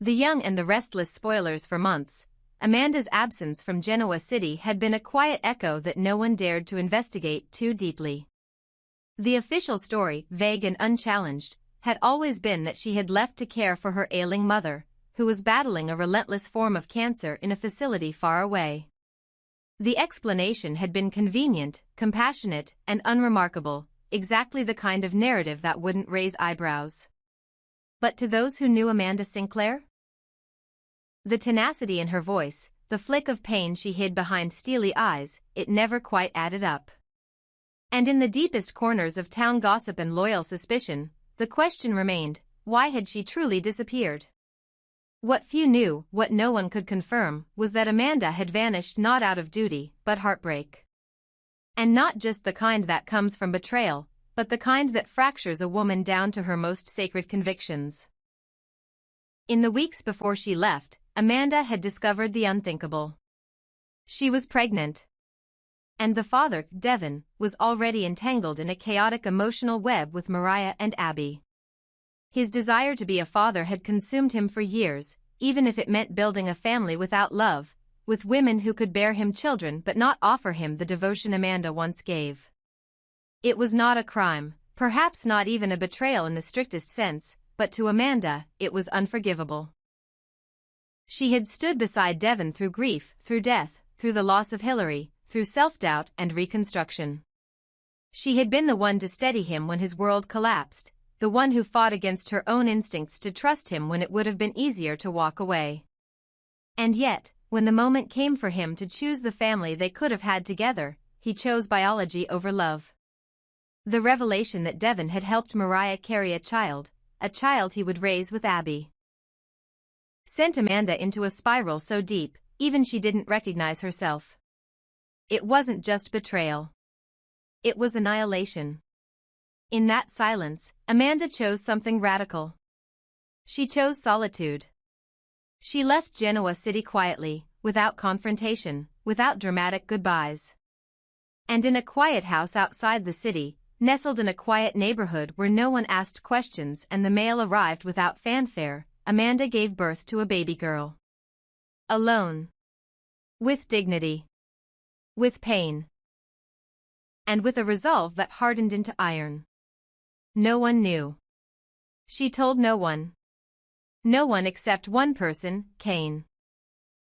The young and the restless spoilers for months, Amanda's absence from Genoa City had been a quiet echo that no one dared to investigate too deeply. The official story, vague and unchallenged, had always been that she had left to care for her ailing mother, who was battling a relentless form of cancer in a facility far away. The explanation had been convenient, compassionate, and unremarkable, exactly the kind of narrative that wouldn't raise eyebrows. But to those who knew Amanda Sinclair? The tenacity in her voice, the flick of pain she hid behind steely eyes, it never quite added up. And in the deepest corners of town gossip and loyal suspicion, the question remained, why had she truly disappeared? What few knew, what no one could confirm, was that Amanda had vanished not out of duty, but heartbreak. And not just the kind that comes from betrayal, but the kind that fractures a woman down to her most sacred convictions. In the weeks before she left, Amanda had discovered the unthinkable. She was pregnant. And the father, Devon, was already entangled in a chaotic emotional web with Mariah and Abby. His desire to be a father had consumed him for years, even if it meant building a family without love, with women who could bear him children but not offer him the devotion Amanda once gave. It was not a crime, perhaps not even a betrayal in the strictest sense, but to Amanda, it was unforgivable. She had stood beside Devon through grief, through death, through the loss of Hillary, through self-doubt and reconstruction. She had been the one to steady him when his world collapsed, the one who fought against her own instincts to trust him when it would have been easier to walk away. And yet, when the moment came for him to choose the family they could have had together, he chose biology over love. The revelation that Devon had helped Mariah carry a child he would raise with Abby, sent Amanda into a spiral so deep, even she didn't recognize herself. It wasn't just betrayal. It was annihilation. In that silence, Amanda chose something radical. She chose solitude. She left Genoa City quietly, without confrontation, without dramatic goodbyes. And in a quiet house outside the city, nestled in a quiet neighborhood where no one asked questions and the mail arrived without fanfare, Amanda gave birth to a baby girl. Alone. With dignity. With pain. And with a resolve that hardened into iron. No one knew. She told no one. No one except one person, Cain.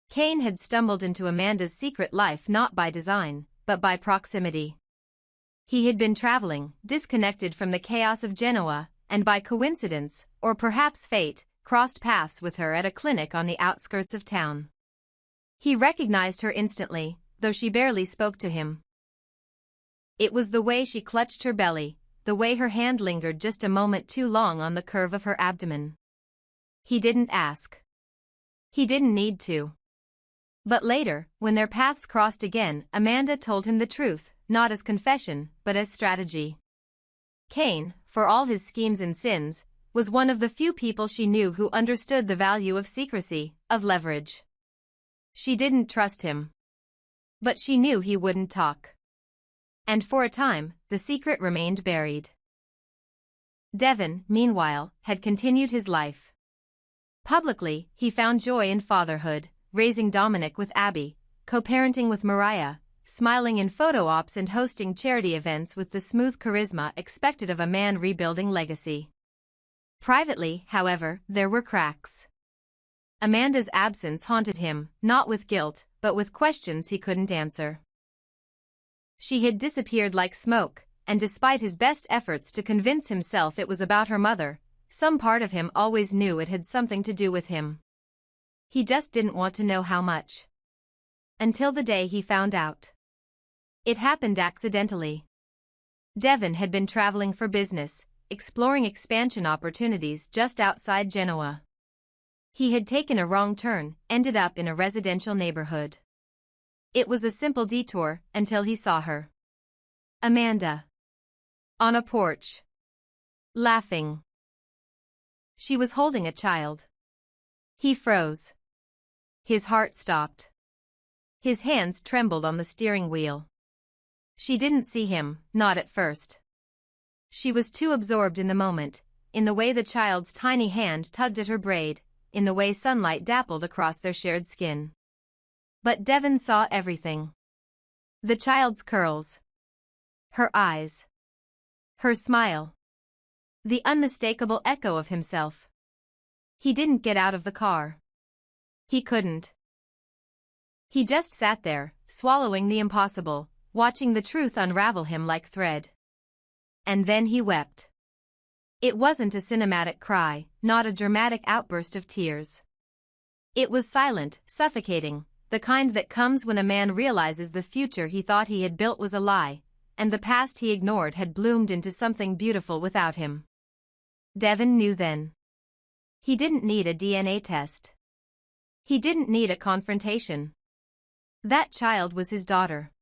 Cain had stumbled into Amanda's secret life not by design, but by proximity. He had been traveling, disconnected from the chaos of Genoa, and by coincidence, or perhaps fate, crossed paths with her at a clinic on the outskirts of town. He recognized her instantly, though she barely spoke to him. It was the way she clutched her belly, the way her hand lingered just a moment too long on the curve of her abdomen. He didn't ask. He didn't need to. But later, when their paths crossed again, Amanda told him the truth, not as confession, but as strategy. Cain, for all his schemes and sins, was one of the few people she knew who understood the value of secrecy, of leverage. She didn't trust him. But she knew he wouldn't talk. And for a time, the secret remained buried. Devon, meanwhile, had continued his life. Publicly, he found joy in fatherhood, raising Dominic with Abby, co-parenting with Mariah, smiling in photo ops and hosting charity events with the smooth charisma expected of a man rebuilding legacy. Privately, however, there were cracks. Amanda's absence haunted him, not with guilt, but with questions he couldn't answer. She had disappeared like smoke, and despite his best efforts to convince himself it was about her mother, some part of him always knew it had something to do with him. He just didn't want to know how much. Until the day he found out. It happened accidentally. Devon had been traveling for business, exploring expansion opportunities just outside Genoa. He had taken a wrong turn, ended up in a residential neighborhood. It was a simple detour until he saw her. Amanda. On a porch. Laughing. She was holding a child. He froze. His heart stopped. His hands trembled on the steering wheel. She didn't see him, not at first. She was too absorbed in the moment, in the way the child's tiny hand tugged at her braid, in the way sunlight dappled across their shared skin. But Devon saw everything. The child's curls. Her eyes. Her smile. The unmistakable echo of himself. He didn't get out of the car. He couldn't. He just sat there, swallowing the impossible, watching the truth unravel him like thread. And then he wept. It wasn't a cinematic cry, not a dramatic outburst of tears. It was silent, suffocating, the kind that comes when a man realizes the future he thought he had built was a lie, and the past he ignored had bloomed into something beautiful without him. Devon knew then. He didn't need a DNA test. He didn't need a confrontation. That child was his daughter.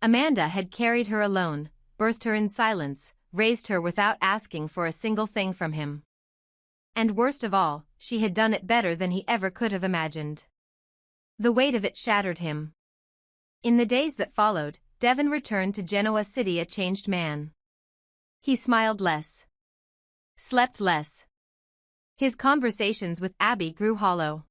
Amanda had carried her alone, birthed her in silence, raised her without asking for a single thing from him. And worst of all, she had done it better than he ever could have imagined. The weight of it shattered him. In the days that followed, Devon returned to Genoa City a changed man. He smiled less. Slept less. His conversations with Abby grew hollow.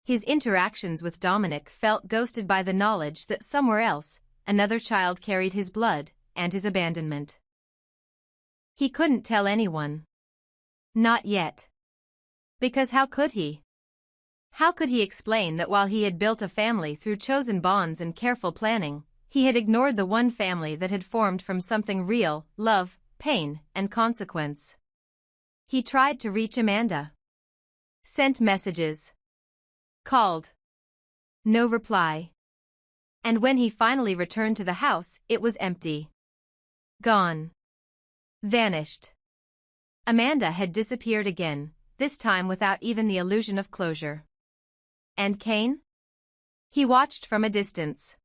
His interactions with Dominic felt ghosted by the knowledge that somewhere else, another child carried his blood and his abandonment. He couldn't tell anyone. Not yet. Because how could he? How could he explain that while he had built a family through chosen bonds and careful planning, he had ignored the one family that had formed from something real, love, pain, and consequence? He tried to reach Amanda. Sent messages. Called. No reply. And when he finally returned to the house, it was empty. Gone. Vanished. Amanda had disappeared again, this time without even the illusion of closure. And Cain? He watched from a distance.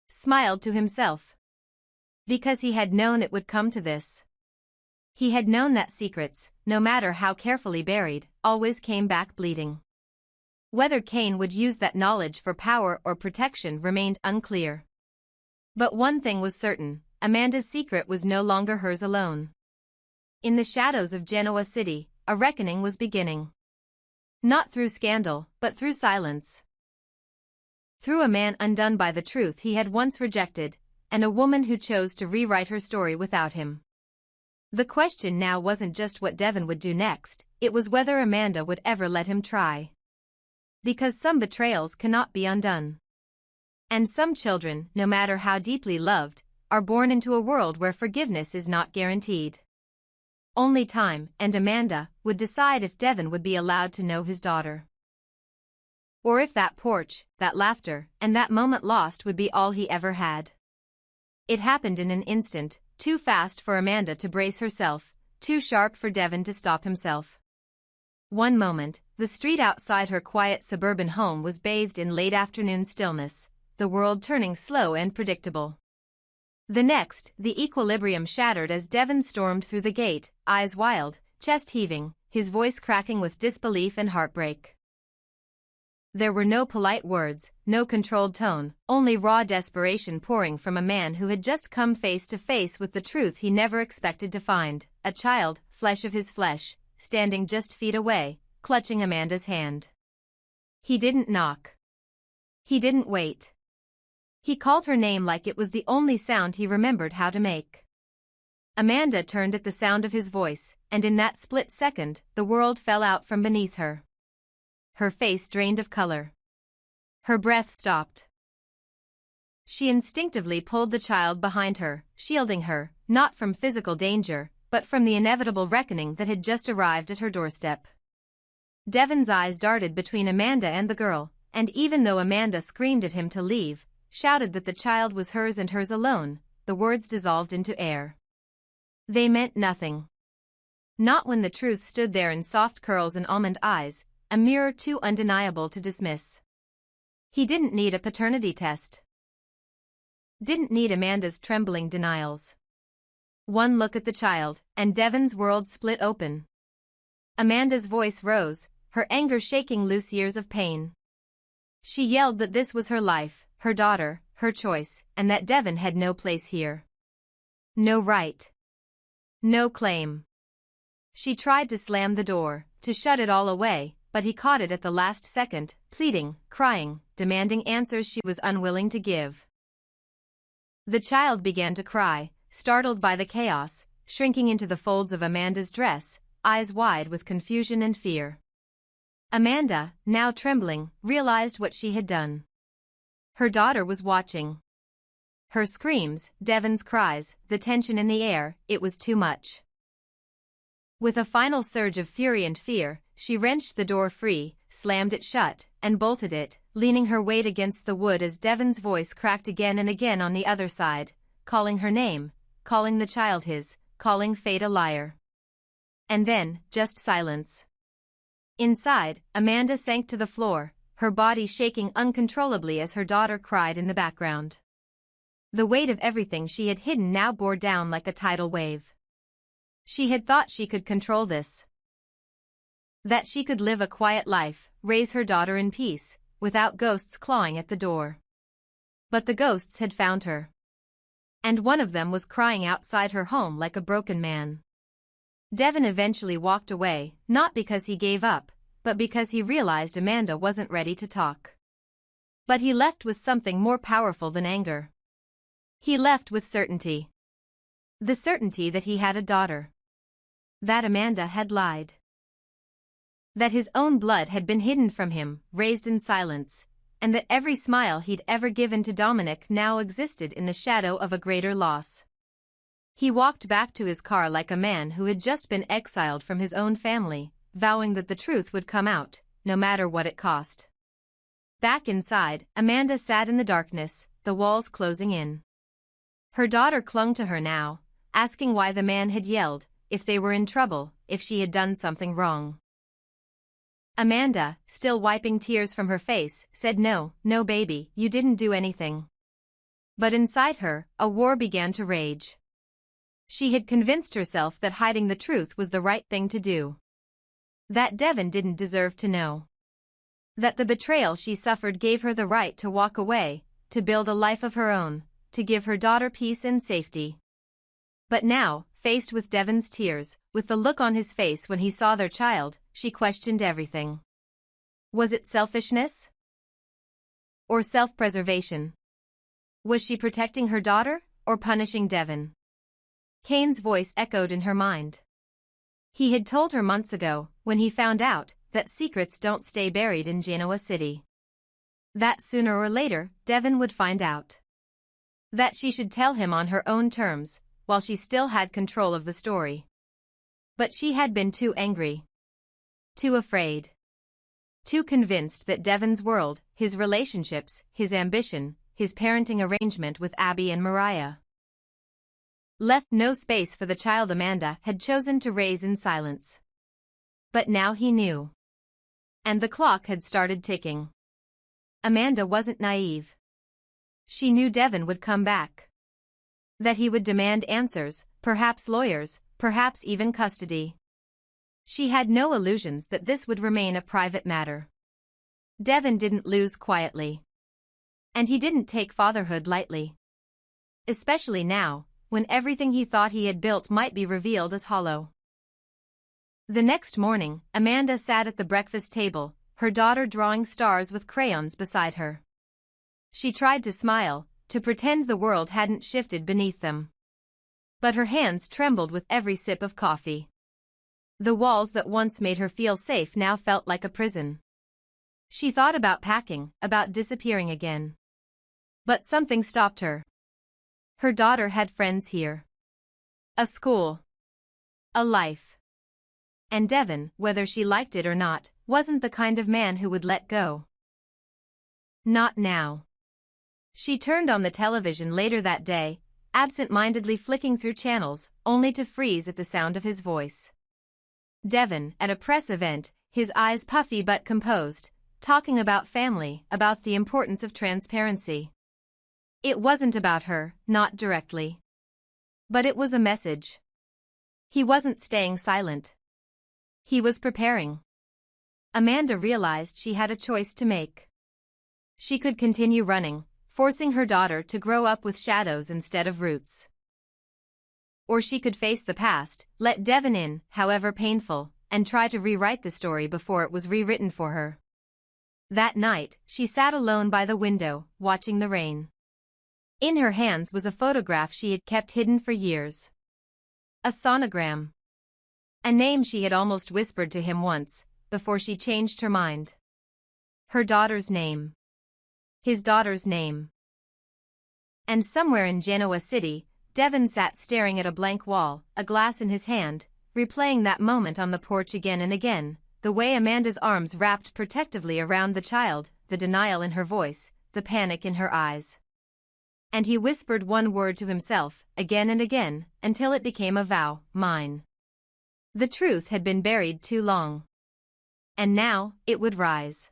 Smiled to himself. Because he had known it would come to this. He had known that secrets, no matter how carefully buried, always came back bleeding. Whether Cain would use that knowledge for power or protection remained unclear. But one thing was certain, Amanda's secret was no longer hers alone. In the shadows of Genoa City, a reckoning was beginning. Not through scandal, but through silence. Through a man undone by the truth he had once rejected, and a woman who chose to rewrite her story without him. The question now wasn't just what Devon would do next, it was whether Amanda would ever let him try. Because some betrayals cannot be undone. And some children, no matter how deeply loved, are born into a world where forgiveness is not guaranteed. Only time and Amanda would decide if Devon would be allowed to know his daughter. Or if that porch, that laughter, and that moment lost would be all he ever had. It happened in an instant, too fast for Amanda to brace herself, too sharp for Devon to stop himself. One moment, the street outside her quiet suburban home was bathed in late afternoon stillness, the world turning slow and predictable. The next, the equilibrium shattered as Devon stormed through the gate, eyes wild, chest heaving, his voice cracking with disbelief and heartbreak. There were no polite words, no controlled tone, only raw desperation pouring from a man who had just come face to face with the truth he never expected to find, a child, flesh of his flesh, standing just feet away, clutching Amanda's hand. He didn't knock. He didn't wait. He called her name like it was the only sound he remembered how to make. Amanda turned at the sound of his voice, and in that split second, the world fell out from beneath her. Her face drained of color. Her breath stopped. She instinctively pulled the child behind her, shielding her, not from physical danger, but from the inevitable reckoning that had just arrived at her doorstep. Devon's eyes darted between Amanda and the girl, and even though Amanda screamed at him to leave, shouted that the child was hers and hers alone, the words dissolved into air. They meant nothing. Not when the truth stood there in soft curls and almond eyes, a mirror too undeniable to dismiss. He didn't need a paternity test. Didn't need Amanda's trembling denials. One look at the child, and Devon's world split open. Amanda's voice rose, her anger shaking loose years of pain. She yelled that this was her life, her daughter, her choice, and that Devon had no place here. No right. No claim. She tried to slam the door, to shut it all away, but he caught it at the last second, pleading, crying, demanding answers she was unwilling to give. The child began to cry, startled by the chaos, shrinking into the folds of Amanda's dress, eyes wide with confusion and fear. Amanda, now trembling, realized what she had done. Her daughter was watching. Her screams, Devon's cries, the tension in the air, it was too much. With a final surge of fury and fear, she wrenched the door free, slammed it shut, and bolted it, leaning her weight against the wood as Devon's voice cracked again and again on the other side, calling her name, calling the child his, calling fate a liar. And then, just silence. Inside, Amanda sank to the floor, her body shaking uncontrollably as her daughter cried in the background. The weight of everything she had hidden now bore down like a tidal wave. She had thought she could control this. That she could live a quiet life, raise her daughter in peace, without ghosts clawing at the door. But the ghosts had found her. And one of them was crying outside her home like a broken man. Devon eventually walked away, not because he gave up, but because he realized Amanda wasn't ready to talk. But he left with something more powerful than anger. He left with certainty. The certainty that he had a daughter. That Amanda had lied. That his own blood had been hidden from him, raised in silence, and that every smile he'd ever given to Dominic now existed in the shadow of a greater loss. He walked back to his car like a man who had just been exiled from his own family, vowing that the truth would come out, no matter what it cost. Back inside, Amanda sat in the darkness, the walls closing in. Her daughter clung to her now, asking why the man had yelled, if they were in trouble, if she had done something wrong. Amanda, still wiping tears from her face, said no, baby, you didn't do anything. But inside her, a war began to rage. She had convinced herself that hiding the truth was the right thing to do. That Devon didn't deserve to know. That the betrayal she suffered gave her the right to walk away, to build a life of her own, to give her daughter peace and safety. But now, faced with Devon's tears, with the look on his face when he saw their child, she questioned everything. Was it selfishness? Or self-preservation? Was she protecting her daughter, or punishing Devon? Cain's voice echoed in her mind. He had told her months ago, when he found out, that secrets don't stay buried in Genoa City. That sooner or later, Devon would find out. That she should tell him on her own terms, while she still had control of the story. But she had been too angry. Too afraid. Too convinced that Devon's world, his relationships, his ambition, his parenting arrangement with Abby and Mariah, left no space for the child Amanda had chosen to raise in silence. But now he knew. And the clock had started ticking. Amanda wasn't naive. She knew Devon would come back. That he would demand answers, perhaps lawyers, perhaps even custody. She had no illusions that this would remain a private matter. Devon didn't lose quietly. And he didn't take fatherhood lightly. Especially now, when everything he thought he had built might be revealed as hollow. The next morning, Amanda sat at the breakfast table, her daughter drawing stars with crayons beside her. She tried to smile, to pretend the world hadn't shifted beneath them. But her hands trembled with every sip of coffee. The walls that once made her feel safe now felt like a prison. She thought about packing, about disappearing again. But something stopped her. Her daughter had friends here. A school. A life. And Devon, whether she liked it or not, wasn't the kind of man who would let go. Not now. She turned on the television later that day, absent-mindedly flicking through channels, only to freeze at the sound of his voice. Devon, at a press event, his eyes puffy but composed, talking about family, about the importance of transparency. It wasn't about her, not directly. But it was a message. He wasn't staying silent. He was preparing. Amanda realized she had a choice to make. She could continue running, forcing her daughter to grow up with shadows instead of roots. Or she could face the past, let Devon in, however painful, and try to rewrite the story before it was rewritten for her. That night, she sat alone by the window, watching the rain. In her hands was a photograph she had kept hidden for years. A sonogram. A name she had almost whispered to him once, before she changed her mind. Her daughter's name. His daughter's name. And somewhere in Genoa City, Devon sat staring at a blank wall, a glass in his hand, replaying that moment on the porch again and again, the way Amanda's arms wrapped protectively around the child, the denial in her voice, the panic in her eyes. And he whispered one word to himself, again and again, until it became a vow, mine. The truth had been buried too long. And now, it would rise.